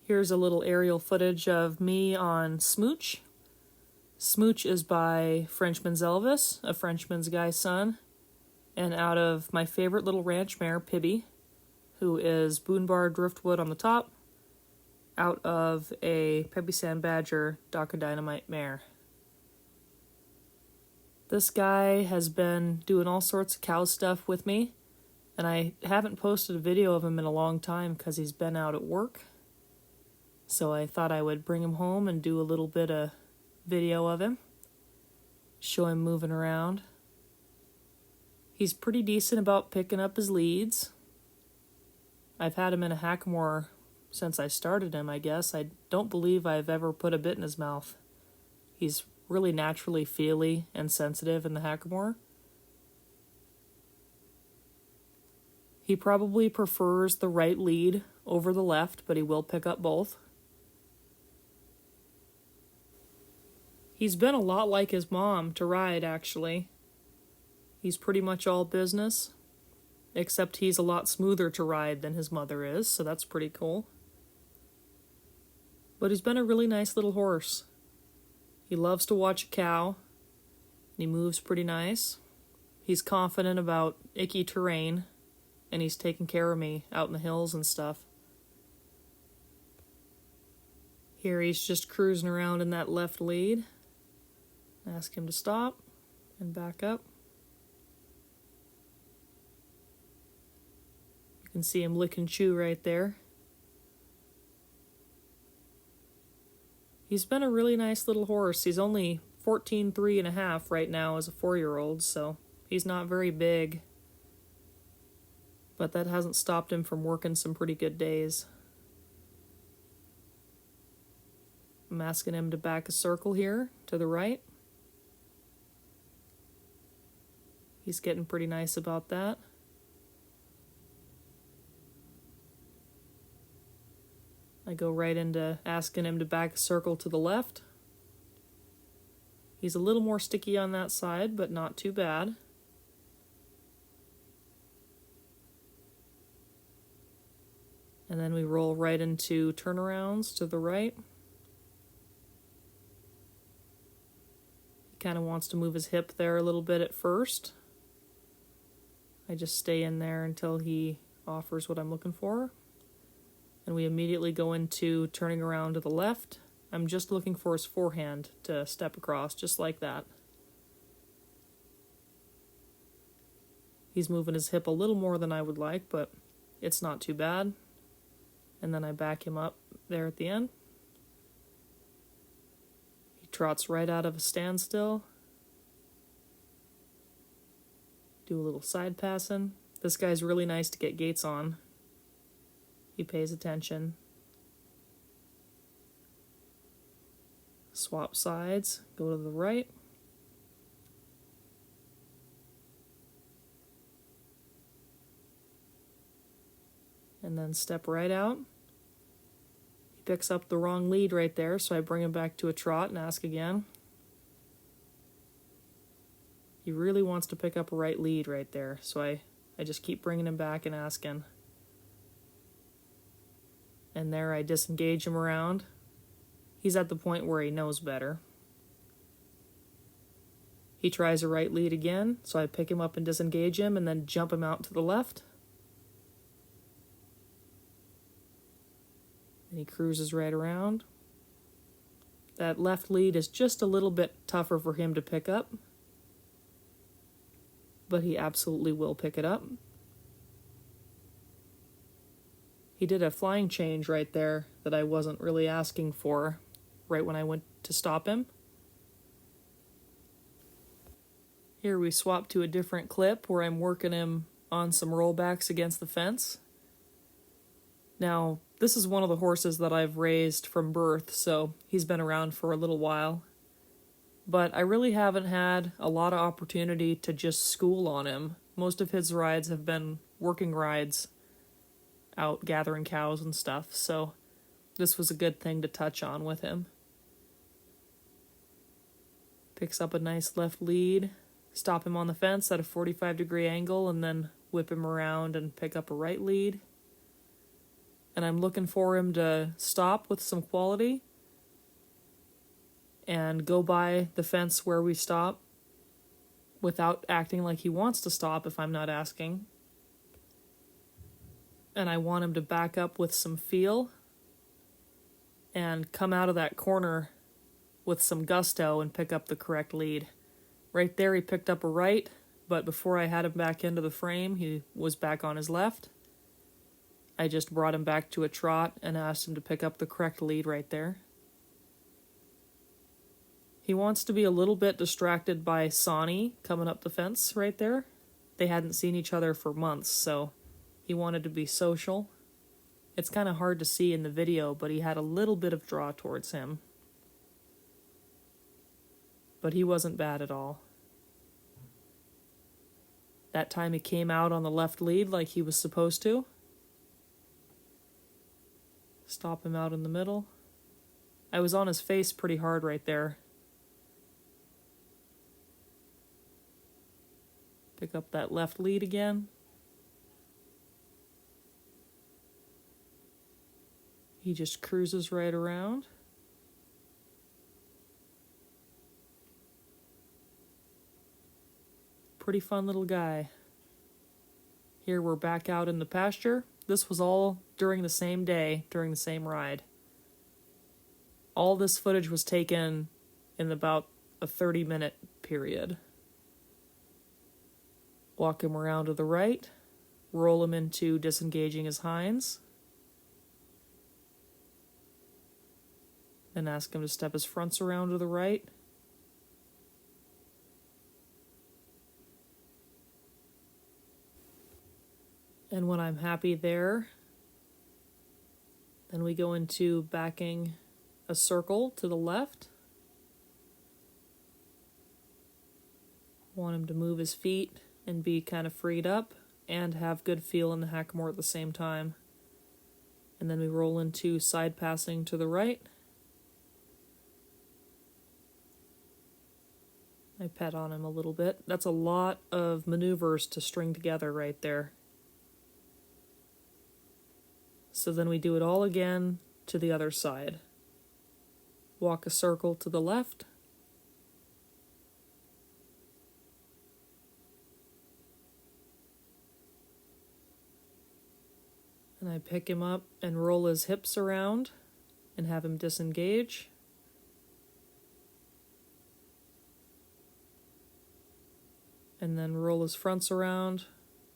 Here's a little aerial footage of me on Smooch. Smooch is by Frenchman's Elvis, a Frenchman's guy's son, and out of my favorite little ranch mare, Pibby, who is Boon Bar Driftwood on the top, out of a Pebby Sand Badger Docker Dynamite mare. This guy has been doing all sorts of cow stuff with me, and I haven't posted a video of him in a long time because he's been out at work. So I thought I would bring him home and do a little bit of video of him, show him moving around. He's pretty decent about picking up his leads. I've had him in a hackamore since I started him, I guess. I don't believe I've ever put a bit in his mouth. He's really naturally feely and sensitive in the hackamore. He probably prefers the right lead over the left, but he will pick up both. He's been a lot like his mom to ride, actually. He's pretty much all business, except he's a lot smoother to ride than his mother is, so that's pretty cool. But he's been a really nice little horse. He loves to watch a cow, and he moves pretty nice. He's confident about icky terrain, and he's taking care of me out in the hills and stuff. Here he's just cruising around in that left lead. Ask him to stop and back up. You can see him lick and chew right there. He's been a really nice little horse. He's only 14.5 right now as a 4-year-old, so he's not very big. But that hasn't stopped him from working some pretty good days. I'm asking him to back a circle here to the right. He's getting pretty nice about that. I go right into asking him to back a circle to the left. He's a little more sticky on that side, but not too bad. And then we roll right into turnarounds to the right. He kind of wants to move his hip there a little bit at first. I just stay in there until he offers what I'm looking for. And we immediately go into turning around to the left. I'm just looking for his forehand to step across, just like that. He's moving his hip a little more than I would like, but it's not too bad. And then I back him up there at the end. He trots right out of a standstill. Do a little side passing. This guy's really nice to get gaits on. He pays attention. Swap sides, go to the right. And then step right out. He picks up the wrong lead right there, so I bring him back to a trot and ask again. He really wants to pick up a right lead right there, so I just keep bringing him back and asking. And there I disengage him around. He's at the point where he knows better. He tries a right lead again, so I pick him up and disengage him and then jump him out to the left. And he cruises right around. That left lead is just a little bit tougher for him to pick up, but he absolutely will pick it up. He did a flying change right there that I wasn't really asking for right when I went to stop him. Here we swap to a different clip where I'm working him on some rollbacks against the fence. Now, this is one of the horses that I've raised from birth, so he's been around for a little while. But I really haven't had a lot of opportunity to just school on him. Most of his rides have been working rides out gathering cows and stuff, so this was a good thing to touch on with him. Picks up a nice left lead, stop him on the fence at a 45-degree angle, and then whip him around and pick up a right lead. and I'm looking for him to stop with some quality and go by the fence where we stop without acting like he wants to stop if I'm not asking. And I want him to back up with some feel and come out of that corner with some gusto and pick up the correct lead. Right there he picked up a right, but before I had him back into the frame, he was back on his left. I just brought him back to a trot and asked him to pick up the correct lead right there. He wants to be a little bit distracted by Sonny coming up the fence right there. They hadn't seen each other for months, so he wanted to be social. It's kind of hard to see in the video, but he had a little bit of draw towards him. But he wasn't bad at all. That time he came out on the left lead like he was supposed to. Stop him out in the middle. I was on his face pretty hard right there. Pick up that left lead again. He just cruises right around. Pretty fun little guy. Here we're back out in the pasture. This was all during the same day, during the same ride. All this footage was taken in about a 30-minute period. Walk him around to the right, roll him into disengaging his hinds, then ask him to step his fronts around to the right. And when I'm happy there, then we go into backing a circle to the left. Want him to move his feet and be kind of freed up and have good feel in the hackamore at the same time. And then we roll into side passing to the right. I pet on him a little bit. That's a lot of maneuvers to string together right there. So then we do it all again to the other side. Walk a circle to the left. And I pick him up and roll his hips around and have him disengage. And then roll his fronts around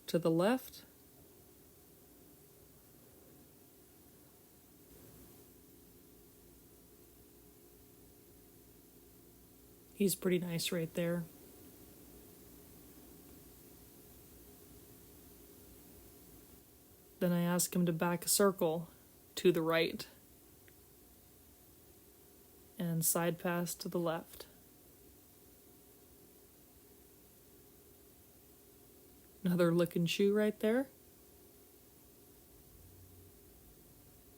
to the left. He's pretty nice right there. Then I ask him to back a circle to the right and side pass to the left. Another lick and chew right there.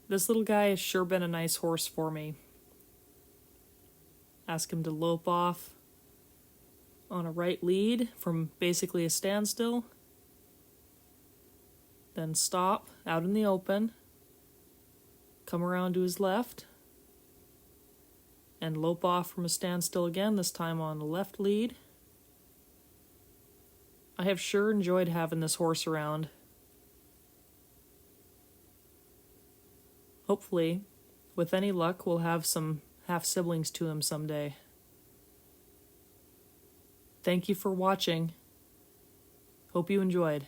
This little guy has sure been a nice horse for me. Ask him to lope off on a right lead from basically a standstill. Then stop out in the open. Come around to his left. And lope off from a standstill again, this time on the left lead. I have sure enjoyed having this horse around. Hopefully, with any luck, we'll have some half-siblings to him someday. Thank you for watching. Hope you enjoyed.